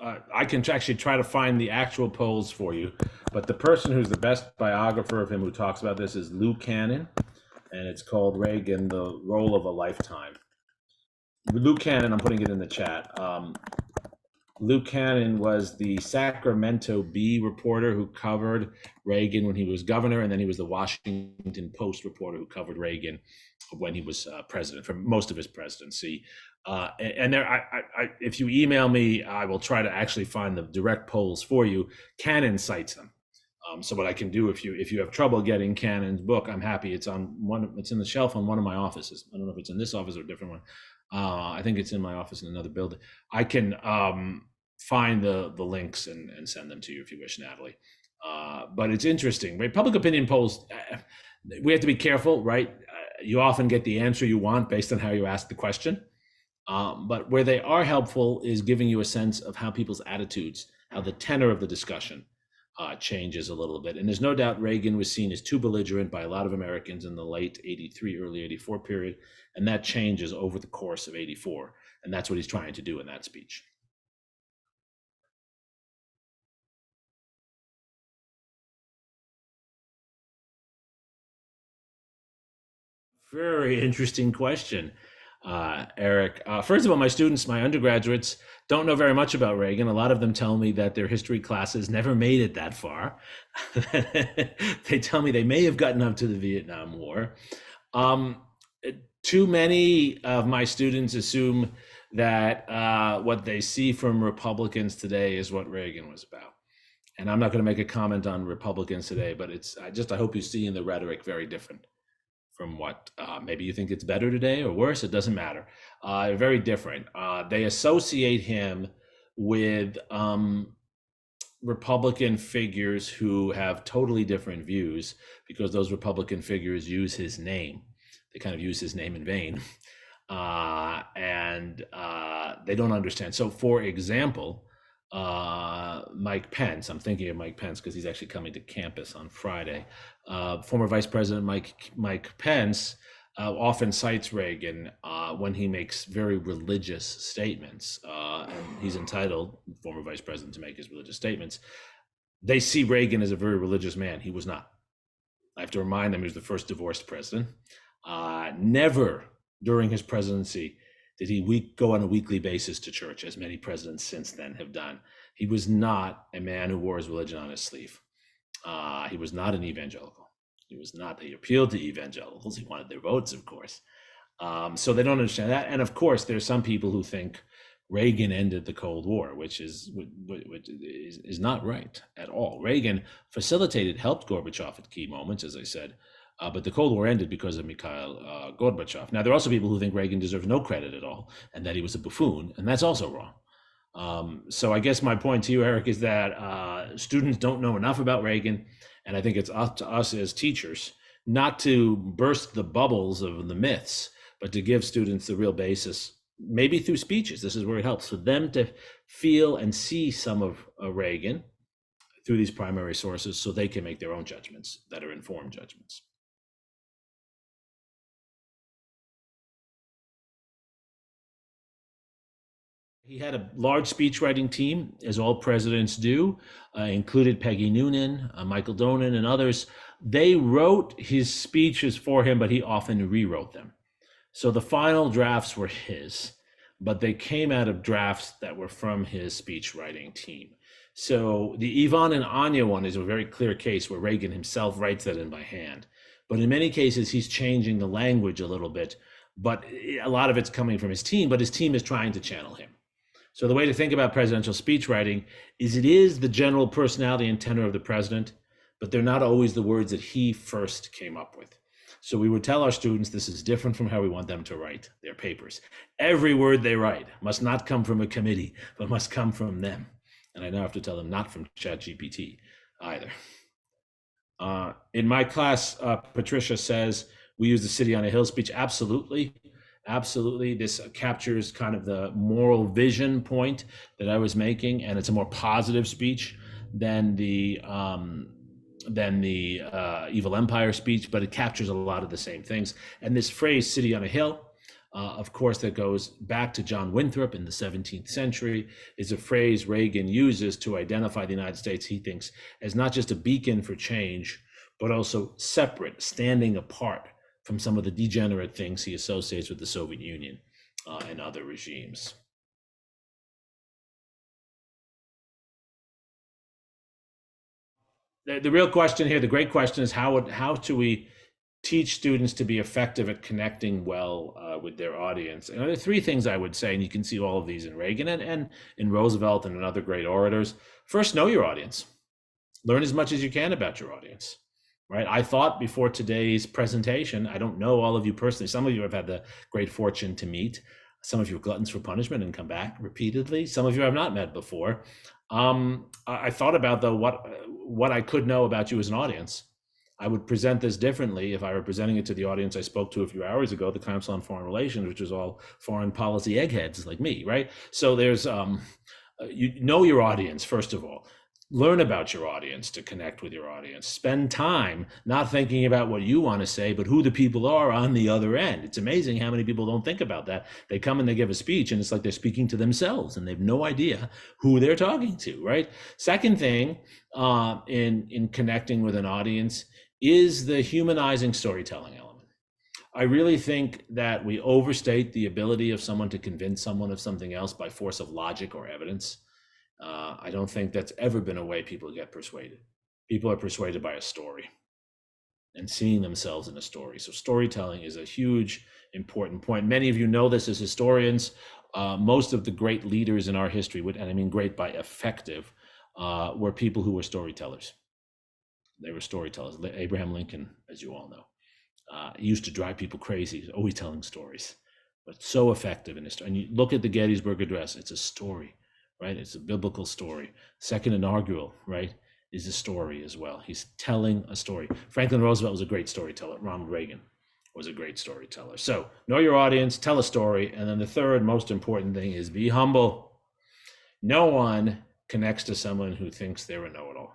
I can actually try to find the actual polls for you, but the person who's the best biographer of him who talks about this is Lou Cannon, and it's called Reagan: The Role of a Lifetime. Lou Cannon, I'm putting it in the chat. Lou Cannon was the Sacramento Bee reporter who covered Reagan when he was governor, and then he was the Washington Post reporter who covered Reagan when he was president for most of his presidency. And there, if you email me, I will try to actually find the direct polls for you. Cannon cites them. So what I can do, if you have trouble getting Cannon's book, I'm happy. It's in the shelf on one of my offices. I don't know if it's in this office or a different one. I think it's in my office in another building. I can find the links and send them to you if you wish, Natalie. But it's interesting, right? Public opinion polls, we have to be careful, right? You often get the answer you want based on how you ask the question. But where they are helpful is giving you a sense of how people's attitudes, how the tenor of the discussion changes a little bit. And there's no doubt Reagan was seen as too belligerent by a lot of Americans in the late 83, early 84 period. And that changes over the course of 84. And that's what he's trying to do in that speech. Very interesting question, Eric. First of all, my students, my undergraduates, don't know very much about Reagan. A lot of them tell me that their history classes never made it that far. They tell me they may have gotten up to the Vietnam War. Too many of my students assume that what they see from Republicans today is what Reagan was about. And I'm not going to make a comment on Republicans today, but I hope you see in the rhetoric very different from what maybe you think it's better today or worse. It doesn't matter. Very different. They associate him with Republican figures who have totally different views because those Republican figures use his name. They kind of use his name in vain. And they don't understand. So for example, Mike Pence, I'm thinking of Mike Pence because he's actually coming to campus on Friday. Former Vice President Mike Pence often cites Reagan when he makes very religious statements. And he's entitled, former Vice President, to make his religious statements. They see Reagan as a very religious man. He was not. I have to remind them he was the first divorced president. Never during his presidency did he go on a weekly basis to church, as many presidents since then have done. He was not a man who wore his religion on his sleeve. He was not an evangelical. He was not. He appealed to evangelicals. He wanted their votes, of course. So they don't understand that. And of course, there's some people who think Reagan ended the Cold War, which is not right at all. Reagan helped Gorbachev at key moments, as I said. But the Cold War ended because of Mikhail Gorbachev. Now, there are also people who think Reagan deserves no credit at all and that he was a buffoon, and that's also wrong. So I guess my point to you, Eric, is that students don't know enough about Reagan, and I think it's up to us as teachers not to burst the bubbles of the myths, but to give students the real basis, maybe through speeches. This is where it helps for them to feel and see some of Reagan through these primary sources so they can make their own judgments that are informed judgments. He had a large speech writing team, as all presidents do, included Peggy Noonan, Michael Donen, and others. They wrote his speeches for him, but he often rewrote them. So the final drafts were his, but they came out of drafts that were from his speech writing team. So the Ivan and Anya one is a very clear case where Reagan himself writes that in by hand. But in many cases, he's changing the language a little bit, but a lot of it's coming from his team, but his team is trying to channel him. So the way to think about presidential speech writing is it is the general personality and tenor of the president, but they're not always the words that he first came up with. So we would tell our students this is different from how we want them to write their papers. Every word they write must not come from a committee, but must come from them. And I now have to tell them not from ChatGPT either. In my class, Patricia says, we use the City on a Hill speech. Absolutely. Absolutely. This captures kind of the moral vision point that I was making, and it's a more positive speech than the Evil Empire speech, but it captures a lot of the same things. And this phrase, City on a Hill, of course, that goes back to John Winthrop in the 17th century, is a phrase Reagan uses to identify the United States, he thinks, as not just a beacon for change, but also separate, standing apart from some of the degenerate things he associates with the Soviet Union and other regimes. The real question here, the great question, is how do we teach students to be effective at connecting well with their audience? And there are three things I would say, and you can see all of these in Reagan and in Roosevelt and in other great orators. First, know your audience. Learn as much as you can about your audience, right? I thought before today's presentation, I don't know all of you personally. Some of you I've had the great fortune to meet. Some of you are gluttons for punishment and come back repeatedly. Some of you I've not met before. I thought about, though, what I could know about you as an audience. I would present this differently if I were presenting it to the audience I spoke to a few hours ago, the Council on Foreign Relations, which is all foreign policy eggheads like me, right? So there's, you know your audience, first of all. Learn about your audience to connect with your audience. Spend time not thinking about what you want to say, but who the people are on the other end. It's amazing how many people don't think about that. They come and they give a speech, and it's like they're speaking to themselves, and they have no idea who they're talking to, right? Second thing, in connecting with an audience is the humanizing storytelling element. I really think that we overstate the ability of someone to convince someone of something else by force of logic or evidence. I don't think that's ever been a way people get persuaded. People are persuaded by a story and seeing themselves in a story. So storytelling is a huge, important point. Many of you know this as historians. Most of the great leaders in our history, and I mean great by effective, were people who were storytellers. They were storytellers. Abraham Lincoln, as you all know, used to drive people crazy. He's always telling stories, but so effective in his story. And you look at the Gettysburg Address, it's a story. Right? It's a biblical story. Second inaugural, right, is a story as well. He's telling a story. Franklin Roosevelt was a great storyteller. Ronald Reagan was a great storyteller. So know your audience, tell a story. And then the third most important thing is be humble. No one connects to someone who thinks they're a know-it-all.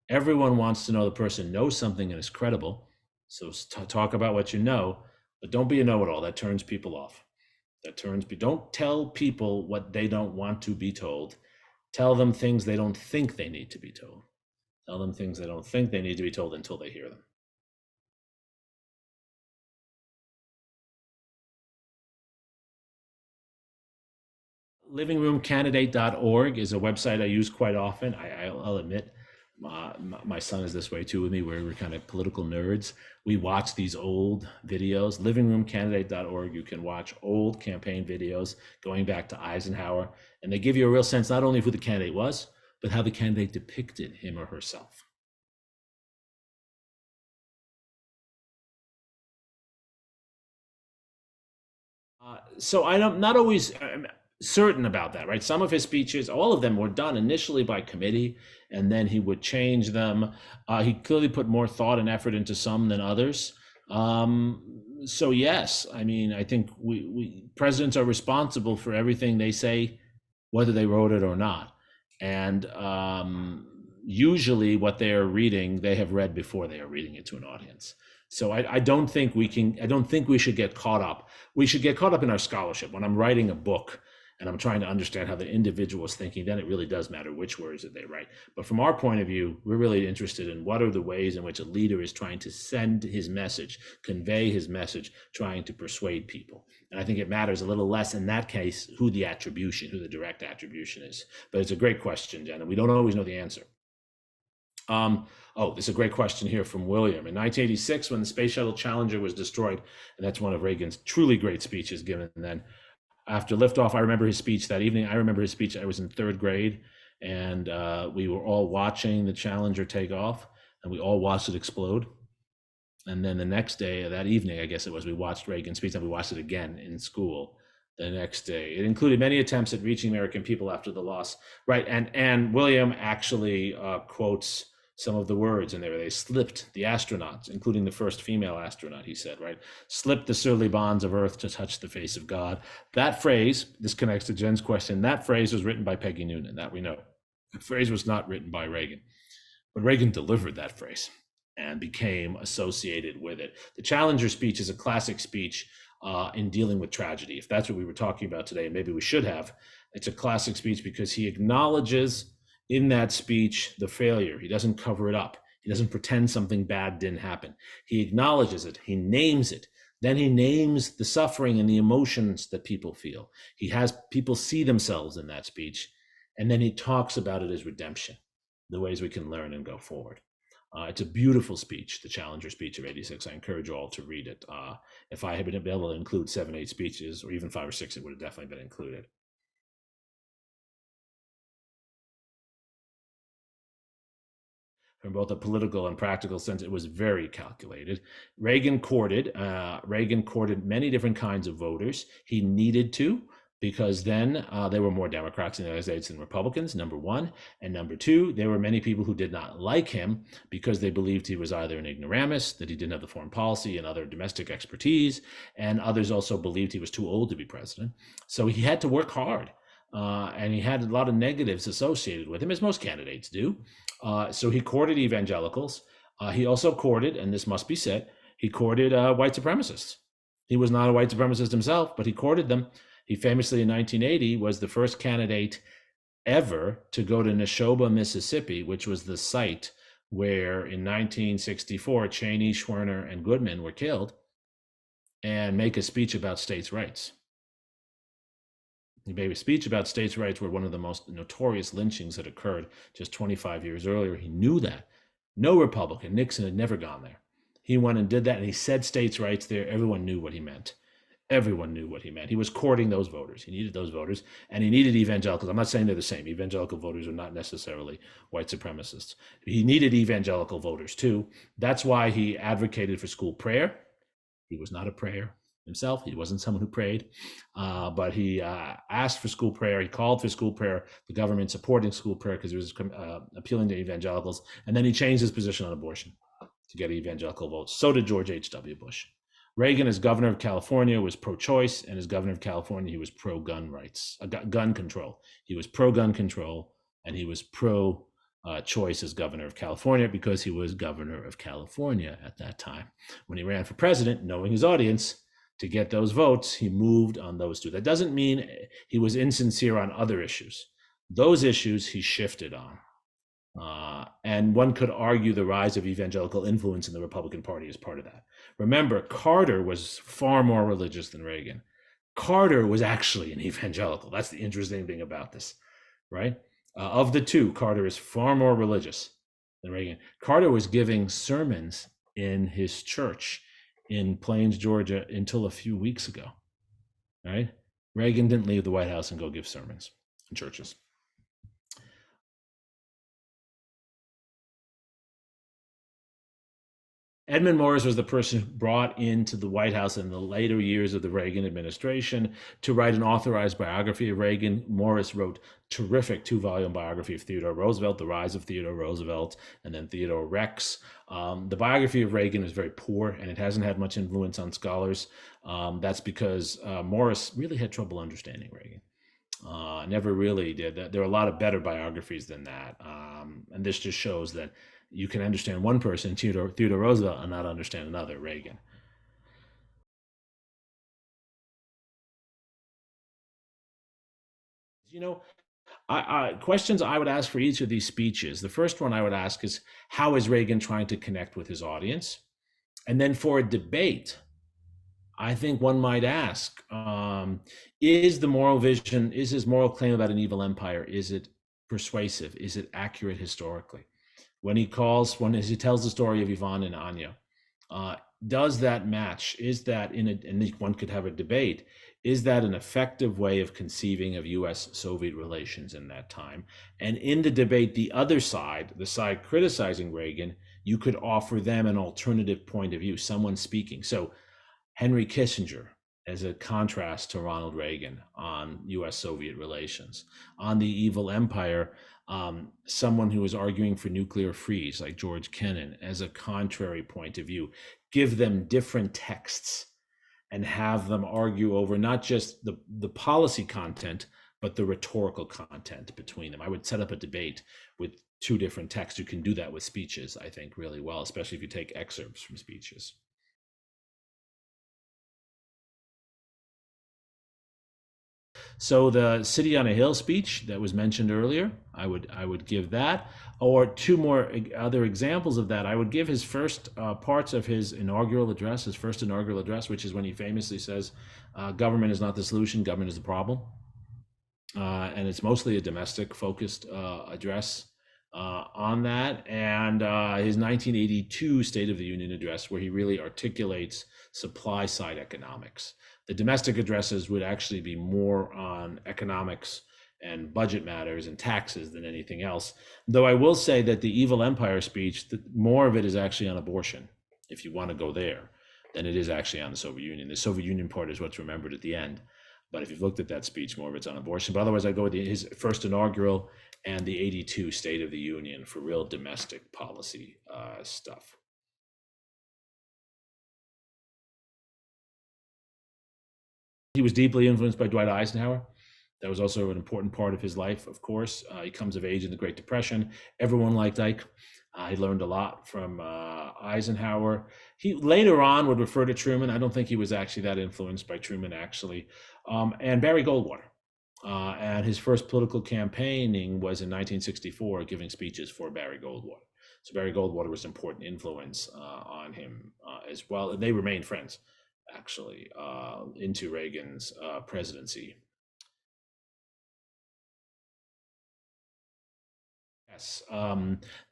Everyone wants to know the person knows something and is credible. So talk about what you know, but don't be a know-it-all. That turns people off. Don't tell people what they don't want to be told. Tell them things they don't think they need to be told. Tell them things they don't think they need to be told until they hear them. Livingroomcandidate.org is a website I use quite often. I'll admit, my son is this way too with me, where we're kind of political nerds. We watch these old videos. Livingroomcandidate.org, you can watch old campaign videos going back to Eisenhower, and they give you a real sense not only of who the candidate was, but how the candidate depicted him or herself. So I'm not always certain about that, right? Some of his speeches, all of them were done initially by committee, and then he would change them. He clearly put more thought and effort into some than others. So yes, I mean, I think we presidents are responsible for everything they say, whether they wrote it or not. And usually what they are reading, they have read before they are reading it to an audience. So I don't think we should get caught up. We should get caught up in our scholarship. When I'm writing a book and I'm trying to understand how the individual is thinking, then it really does matter which words that they write. But from our point of view, we're really interested in what are the ways in which a leader is trying to send his message, convey his message, trying to persuade people. And I think it matters a little less in that case who the direct attribution is. But it's a great question, Jen, and we don't always know the answer. This is a great question here from William. In 1986, when the Space Shuttle Challenger was destroyed, and that's one of Reagan's truly great speeches given then, after liftoff, I remember his speech that evening. I remember his speech. I was in third grade, and we were all watching the Challenger take off, and we all watched it explode. And then the next day, that evening, I guess it was, we watched Reagan's speech, and we watched it again in school the next day. It included many attempts at reaching American people after the loss, right? And William actually quotes some of the words in there. They slipped, the astronauts, including the first female astronaut, he said, right? Slipped the surly bonds of earth to touch the face of God. That phrase, this connects to Jen's question, that phrase was written by Peggy Noonan, that we know. The phrase was not written by Reagan, but Reagan delivered that phrase and became associated with it. The Challenger speech is a classic speech. in dealing with tragedy. If that's what we were talking about today, and maybe we should have, it's a classic speech because he acknowledges in that speech the failure. He doesn't cover it up. He doesn't pretend something bad didn't happen. He acknowledges it. He names it. Then he names the suffering and the emotions that people feel. He has people see themselves in that speech, and then he talks about it as redemption, the ways we can learn and go forward. It's a beautiful speech, the Challenger speech of '86. I encourage you all to read it. If I had been able to include 7, 8 speeches, or even 5 or 6, it would have definitely been included. From both a political and practical sense, it was very calculated. Reagan courted many different kinds of voters. He needed to, because then there were more Democrats in the United States than Republicans, number one. And number two, there were many people who did not like him because they believed he was either an ignoramus, that he didn't have the foreign policy and other domestic expertise, and others also believed he was too old to be president. So he had to work hard. And he had a lot of negatives associated with him, as most candidates do. So he courted evangelicals. He also courted, and this must be said, he courted white supremacists. He was not a white supremacist himself, but he courted them. He famously, in 1980, was the first candidate ever to go to Neshoba, Mississippi, which was the site where in 1964 Cheney, Schwerner, and Goodman were killed, and make a speech about states' rights. He gave a speech about states' rights where one of the most notorious lynchings had occurred just 25 years earlier. He knew that. No Republican, Nixon, had never gone there. He went and did that, and he said states' rights there. Everyone knew what he meant. Everyone knew what he meant. He was courting those voters. He needed those voters, and he needed evangelicals. I'm not saying they're the same. Evangelical voters are not necessarily white supremacists. He needed evangelical voters, too. That's why he advocated for school prayer. He was not a prayer himself. He wasn't someone who prayed, but he asked for school prayer. He called for school prayer, the government supporting school prayer because he was appealing to evangelicals. And then he changed his position on abortion to get evangelical votes. So did George H.W. Bush. Reagan, as governor of California, was pro-choice, and as governor of California, he was pro-gun rights, gun control. He was pro-gun control, and he was pro-choice as governor of California because he was governor of California at that time. When he ran for president, knowing his audience, to get those votes, he moved on those two. That doesn't mean he was insincere on other issues. Those issues he shifted on. And one could argue the rise of evangelical influence in the Republican Party is part of that. Remember, Carter was far more religious than Reagan. Carter was actually an evangelical. That's the interesting thing about this, right? Of the two, Carter is far more religious than Reagan. Carter was giving sermons in his church in Plains, Georgia, until a few weeks ago, right? Reagan didn't leave the White House and go give sermons in churches. Edmund Morris was the person who brought into the White House in the later years of the Reagan administration to write an authorized biography of Reagan. Morris wrote terrific 2-volume biography of Theodore Roosevelt, The Rise of Theodore Roosevelt, and then Theodore Rex. The biography of Reagan is very poor, and it hasn't had much influence on scholars. That's because Morris really had trouble understanding Reagan. Never really did. There are a lot of better biographies than that. And this just shows that you can understand one person, Theodore Roosevelt, and not understand another, Reagan. You know, questions I would ask for each of these speeches. The first one I would ask is, how is Reagan trying to connect with his audience? And then for a debate, I think one might ask, is the moral vision, is his moral claim about an evil empire, is it persuasive? Is it accurate historically? When he tells the story of Ivan and Anya, does that match? Is that and one could have a debate, is that an effective way of conceiving of US-Soviet relations in that time? And in the debate, the other side, the side criticizing Reagan, you could offer them an alternative point of view, someone speaking. So Henry Kissinger as a contrast to Ronald Reagan on US-Soviet relations. On the evil empire, someone who is arguing for nuclear freeze, like George Kennan, as a contrary point of view. Give them different texts and have them argue over not just the policy content, but the rhetorical content between them. I would set up a debate with two different texts. You can do that with speeches, I think, really well, especially if you take excerpts from speeches. So the City on a Hill speech that was mentioned earlier, I would give that. Or two more other examples of that. I would give his first parts of his inaugural address, which is when he famously says, "Government is not the solution; government is the problem." And it's mostly a domestic focused address on that. And his 1982 State of the Union address, where he really articulates supply side economics. The domestic addresses would actually be more on economics and budget matters and taxes than anything else. Though I will say that the Evil Empire speech, more of it is actually on abortion, if you want to go there, than it is actually on the Soviet Union. The Soviet Union part is what's remembered at the end. But if you've looked at that speech, more of it's on abortion. But otherwise, I go with his first inaugural and the 82 State of the Union for real domestic policy stuff. He was deeply influenced by Dwight Eisenhower. That was also an important part of his life, of course. He comes of age in the Great Depression. Everyone liked Ike. He learned a lot from Eisenhower. He later on would refer to Truman. I don't think he was actually that influenced by Truman, actually. And Barry Goldwater. And his first political campaigning was in 1964, giving speeches for Barry Goldwater. So Barry Goldwater was an important influence on him as well. And they remained friends, actually, into Reagan's presidency. Yes,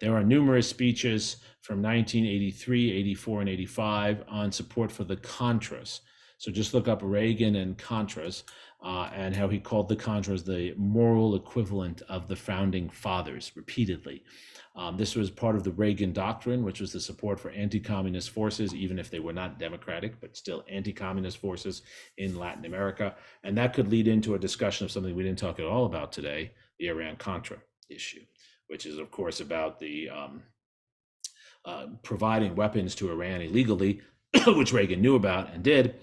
there are numerous speeches from 1983, 84, and 85 on support for the Contras. So just look up Reagan and Contras and how he called the Contras the moral equivalent of the founding fathers repeatedly. This was part of the Reagan doctrine, which was the support for anti-communist forces, even if they were not democratic, but still anti-communist forces in Latin America. And that could lead into a discussion of something we didn't talk at all about today, the Iran-Contra issue, which is, of course, about the providing weapons to Iran illegally, which Reagan knew about and did,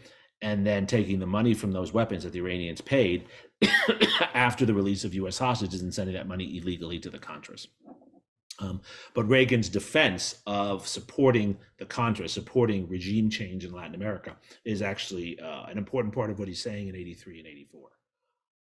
and then taking the money from those weapons that the Iranians paid after the release of U.S. hostages and sending that money illegally to the Contras. But Reagan's defense of supporting the Contras, supporting regime change in Latin America, is actually an important part of what he's saying in 83 and 84.